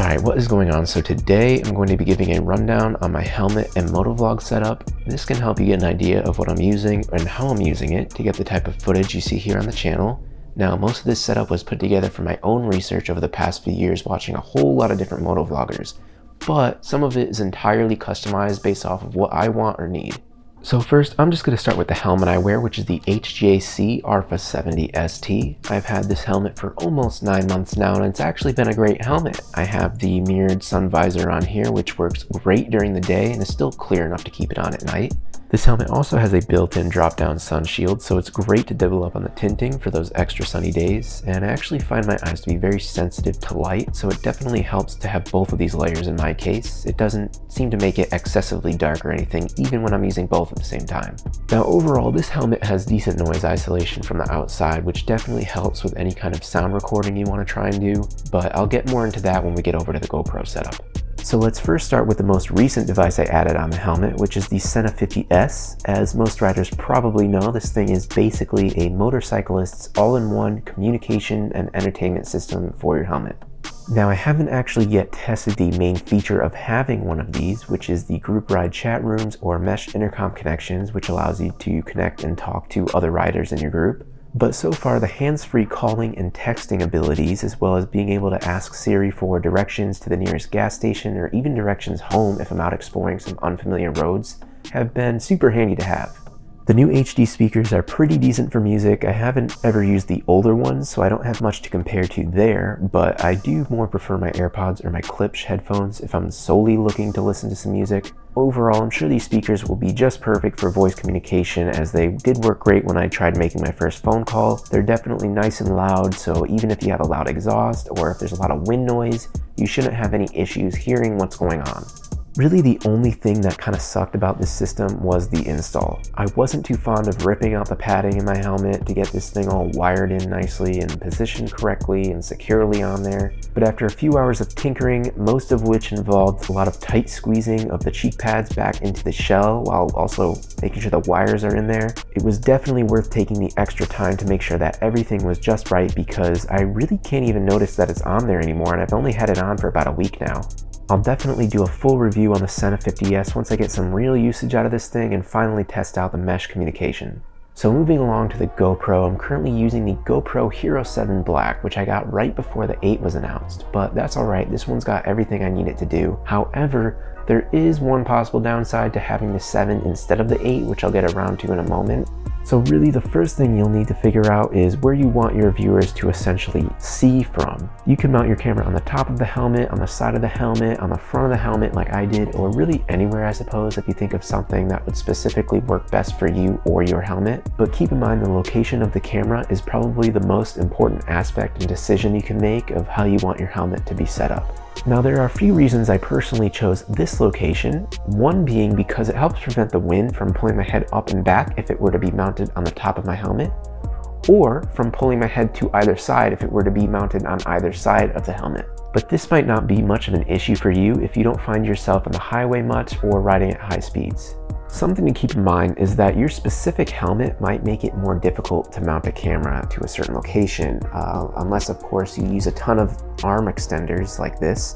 Alright, what is going on? So today I'm going to be giving a rundown on my helmet and motovlog setup. This can help you get an idea of what I'm using and how I'm using it to get the type of footage you see here on the channel. Now, most of this setup was put together from my own research over the past few years watching a whole lot of different motovloggers, but some of it is entirely customized based off of what I want or need. So first, I'm just going to start with the helmet I wear, which is the HJC Arfa 70 ST. I've had this helmet for almost 9 months now, and it's actually been a great helmet. I have the mirrored sun visor on here, which works great during the day and is still clear enough to keep it on at night. This helmet also has a built-in drop-down sun shield, so it's great to double up on the tinting for those extra sunny days, and I actually find my eyes to be very sensitive to light, so it definitely helps to have both of these layers in my case. It doesn't seem to make it excessively dark or anything, even when I'm using both at the same time. Now overall, this helmet has decent noise isolation from the outside, which definitely helps with any kind of sound recording you want to try and do, but I'll get more into that when we get over to the GoPro setup. So let's first start with the most recent device I added on the helmet, which is the Sena 50S. As most riders probably know, this thing is basically a motorcyclist's all-in-one communication and entertainment system for your helmet. Now, I haven't actually yet tested the main feature of having one of these, which is the group ride chat rooms or mesh intercom connections, which allows you to connect and talk to other riders in your group. But so far, the hands-free calling and texting abilities, as well as being able to ask Siri for directions to the nearest gas station or even directions home if I'm out exploring some unfamiliar roads, have been super handy to have. The new HD speakers are pretty decent for music. I haven't ever used the older ones, so I don't have much to compare to there, but I do more prefer my AirPods or my Klipsch headphones if I'm solely looking to listen to some music. Overall, I'm sure these speakers will be just perfect for voice communication, as they did work great when I tried making my first phone call. They're definitely nice and loud, so even if you have a loud exhaust or if there's a lot of wind noise, you shouldn't have any issues hearing what's going on. Really, the only thing that kind of sucked about this system was the install. I wasn't too fond of ripping out the padding in my helmet to get this thing all wired in nicely and positioned correctly and securely on there. But after a few hours of tinkering, most of which involved a lot of tight squeezing of the cheek pads back into the shell while also making sure the wires are in there, it was definitely worth taking the extra time to make sure that everything was just right, because I really can't even notice that it's on there anymore, and I've only had it on for about a week now. I'll definitely do a full review on the Sena 50S once I get some real usage out of this thing and finally test out the mesh communication. So moving along to the GoPro, I'm currently using the GoPro Hero 7 Black, which I got right before the 8 was announced, but that's alright, this one's got everything I need it to do. However, there is one possible downside to having the 7 instead of the 8, which I'll get around to in a moment. So really, the first thing you'll need to figure out is where you want your viewers to essentially see from. You can mount your camera on the top of the helmet, on the side of the helmet, on the front of the helmet like I did, or really anywhere, I suppose, if you think of something that would specifically work best for you or your helmet. But keep in mind, the location of the camera is probably the most important aspect and decision you can make of how you want your helmet to be set up. Now, there are a few reasons I personally chose this location, one being because it helps prevent the wind from pulling my head up and back if it were to be mounted on the top of my helmet, or from pulling my head to either side if it were to be mounted on either side of the helmet. But this might not be much of an issue for you if you don't find yourself on the highway much or riding at high speeds. Something to keep in mind is that your specific helmet might make it more difficult to mount a camera to a certain location, unless of course you use a ton of arm extenders like this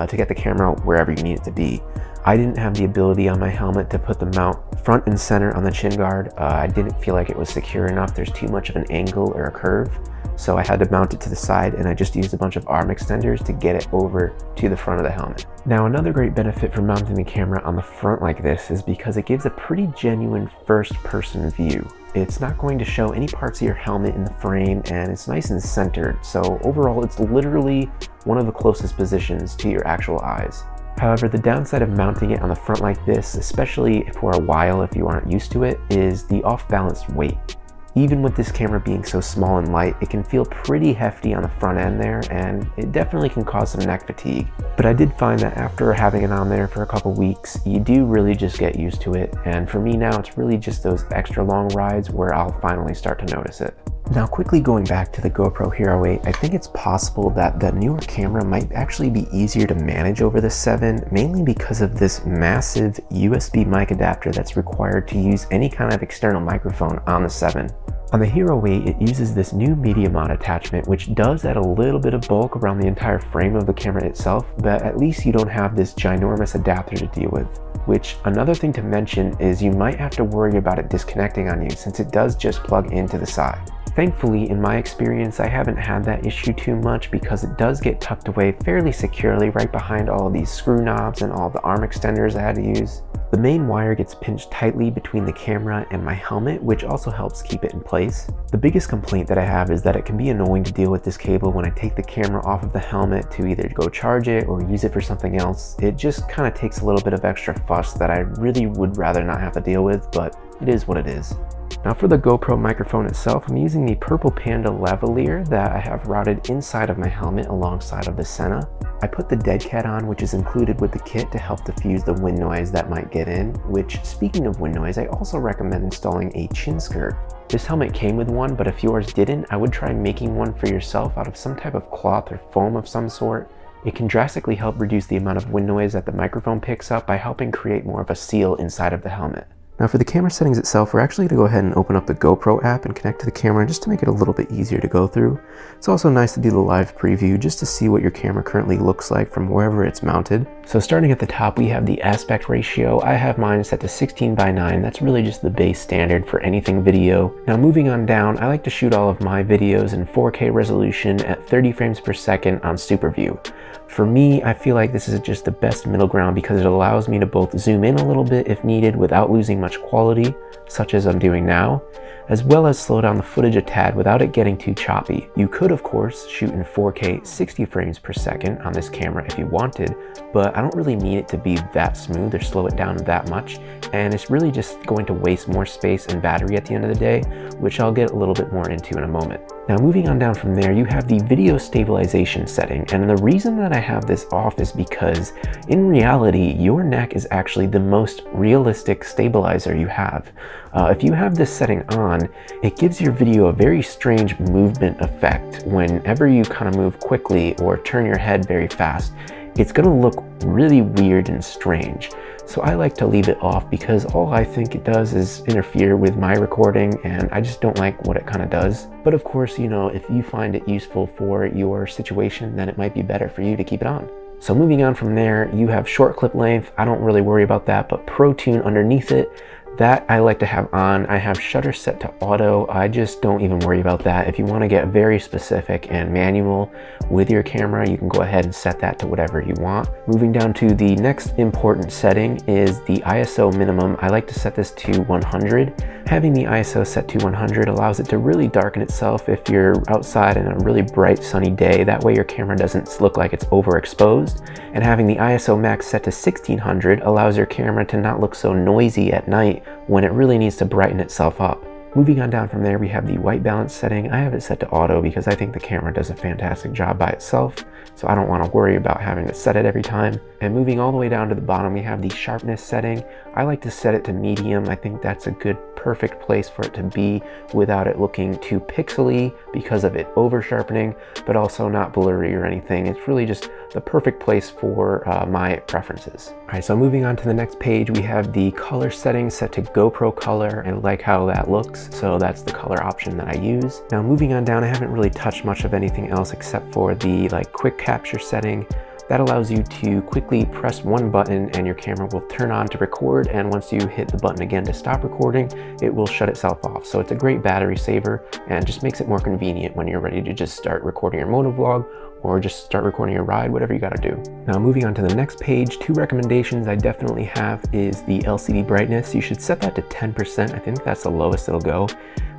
to get the camera wherever you need it to be. I didn't have the ability on my helmet to put the mount front and center on the chin guard. I didn't feel like it was secure enough. There's too much of an angle or a curve, so I had to mount it to the side, and I just used a bunch of arm extenders to get it over to the front of the helmet. Now, another great benefit for mounting the camera on the front like this is because it gives a pretty genuine first-person view. It's not going to show any parts of your helmet in the frame, and it's nice and centered, so overall it's literally one of the closest positions to your actual eyes. However, the downside of mounting it on the front like this, especially for a while if you aren't used to it, is the off-balanced weight. Even with this camera being so small and light, it can feel pretty hefty on the front end there, and it definitely can cause some neck fatigue. But I did find that after having it on there for a couple weeks, you do really just get used to it, and for me now, it's really just those extra long rides where I'll finally start to notice it. Now, quickly going back to the GoPro Hero 8, I think it's possible that the newer camera might actually be easier to manage over the 7, mainly because of this massive USB mic adapter that's required to use any kind of external microphone on the 7. On the Hero 8, it uses this new media mod attachment, which does add a little bit of bulk around the entire frame of the camera itself, but at least you don't have this ginormous adapter to deal with. Which, another thing to mention is you might have to worry about it disconnecting on you, since it does just plug into the side. Thankfully, in my experience, I haven't had that issue too much because it does get tucked away fairly securely right behind all of these screw knobs and all the arm extenders I had to use. The main wire gets pinched tightly between the camera and my helmet, which also helps keep it in place. The biggest complaint that I have is that it can be annoying to deal with this cable when I take the camera off of the helmet to either go charge it or use it for something else. It just kind of takes a little bit of extra fuss that I really would rather not have to deal with, but it is what it is. Now for the GoPro microphone itself, I'm using the Purple Panda lavalier that I have routed inside of my helmet alongside of the Sena. I put the Dead Cat on, which is included with the kit to help diffuse the wind noise that might get in, which, speaking of wind noise, I also recommend installing a chin skirt. This helmet came with one, but if yours didn't, I would try making one for yourself out of some type of cloth or foam of some sort. It can drastically help reduce the amount of wind noise that the microphone picks up by helping create more of a seal inside of the helmet. Now for the camera settings itself, we're actually going to go ahead and open up the GoPro app and connect to the camera just to make it a little bit easier to go through. It's also nice to do the live preview just to see what your camera currently looks like from wherever it's mounted. So starting at the top, we have the aspect ratio. I have mine set to 16:9. That's really just the base standard for anything video. Now moving on down, I like to shoot all of my videos in 4K resolution at 30 frames per second on SuperView. For me, I feel like this is just the best middle ground because it allows me to both zoom in a little bit if needed without losing much quality, such as I'm doing now, as well as slow down the footage a tad without it getting too choppy. You could, of course, shoot in 4K 60 frames per second on this camera if you wanted, but I don't really need it to be that smooth or slow it down that much, and it's really just going to waste more space and battery at the end of the day, which I'll get a little bit more into in a moment. Now moving on down from there, you have the video stabilization setting, and the reason that I have this off is because in reality, your neck is actually the most realistic stabilizer you have. If you have this setting on, it gives your video a very strange movement effect. Whenever you kind of move quickly or turn your head very fast, it's going to look really weird and strange. So I like to leave it off because all I think it does is interfere with my recording, and I just don't like what it kind of does. But of course, you know, if you find it useful for your situation, then it might be better for you to keep it on. So moving on from there, you have short clip length. I don't really worry about that, but ProTune underneath it, that I like to have on. I have shutter set to auto. I just don't even worry about that. If you want to get very specific and manual with your camera, you can go ahead and set that to whatever you want. Moving down to the next important setting is the ISO minimum. I like to set this to 100. Having the ISO set to 100 allows it to really darken itself if you're outside in a really bright sunny day. That way your camera doesn't look like it's overexposed. And having the ISO max set to 1600 allows your camera to not look so noisy at night when it really needs to brighten itself up. Moving on down from there, we have the white balance setting. I have it set to auto because I think the camera does a fantastic job by itself, so I don't want to worry about having to set it every time. And moving all the way down to the bottom, we have the sharpness setting. I like to set it to medium. I think that's a good, perfect place for it to be without it looking too pixely because of it over sharpening, but also not blurry or anything. It's really just the perfect place for my preferences. All right, so moving on to the next page, we have the color settings set to GoPro color. I like how that looks, so that's the color option that I use. Now moving on down, I haven't really touched much of anything else except for the quick capture setting. That allows you to quickly press one button and your camera will turn on to record, and once you hit the button again to stop recording, it will shut itself off. So it's a great battery saver and just makes it more convenient when you're ready to just start recording your motovlog or just start recording your ride, whatever you gotta do. Now moving on to the next page, two recommendations I definitely have is the LCD brightness. You should set that to 10%. I think that's the lowest it'll go.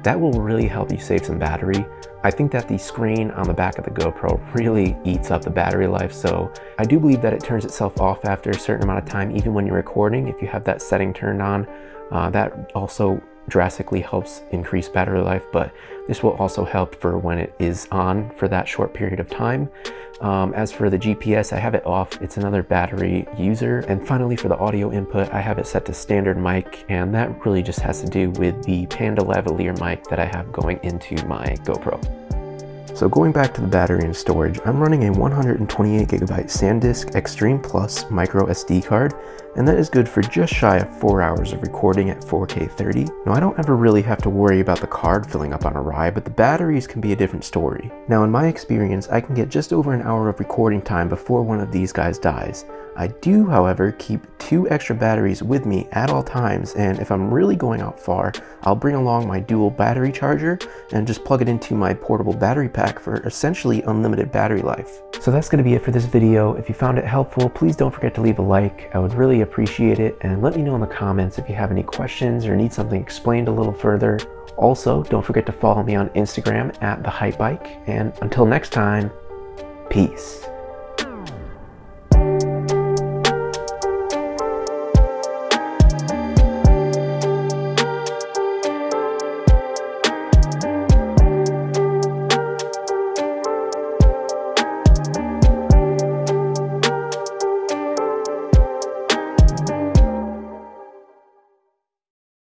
That will really help you save some battery. I think that the screen on the back of the GoPro really eats up the battery life, so I do believe that it turns itself off after a certain amount of time, even when you're recording. If you have that setting turned on, that also drastically helps increase battery life, but this will also help for when it is on for that short period of time. As for the GPS, I have it off. It's another battery user. And finally, for the audio input, I have it set to standard mic, and that really just has to do with the Panda lavalier mic that I have going into my GoPro. So going back to the battery and storage, I'm running a 128GB SanDisk Extreme Plus micro SD card, and that is good for just shy of 4 hours of recording at 4K 30. Now I don't ever really have to worry about the card filling up on a ride, but the batteries can be a different story. Now in my experience, I can get just over an hour of recording time before one of these guys dies. I do, however, keep 2 extra batteries with me at all times, and if I'm really going out far, I'll bring along my dual battery charger and just plug it into my portable battery pack for essentially unlimited battery life. So that's going to be it for this video. If you found it helpful, please don't forget to leave a like. I would really appreciate it, and let me know in the comments if you have any questions or need something explained a little further. Also, don't forget to follow me on Instagram at TheHypeBike, and until next time, peace.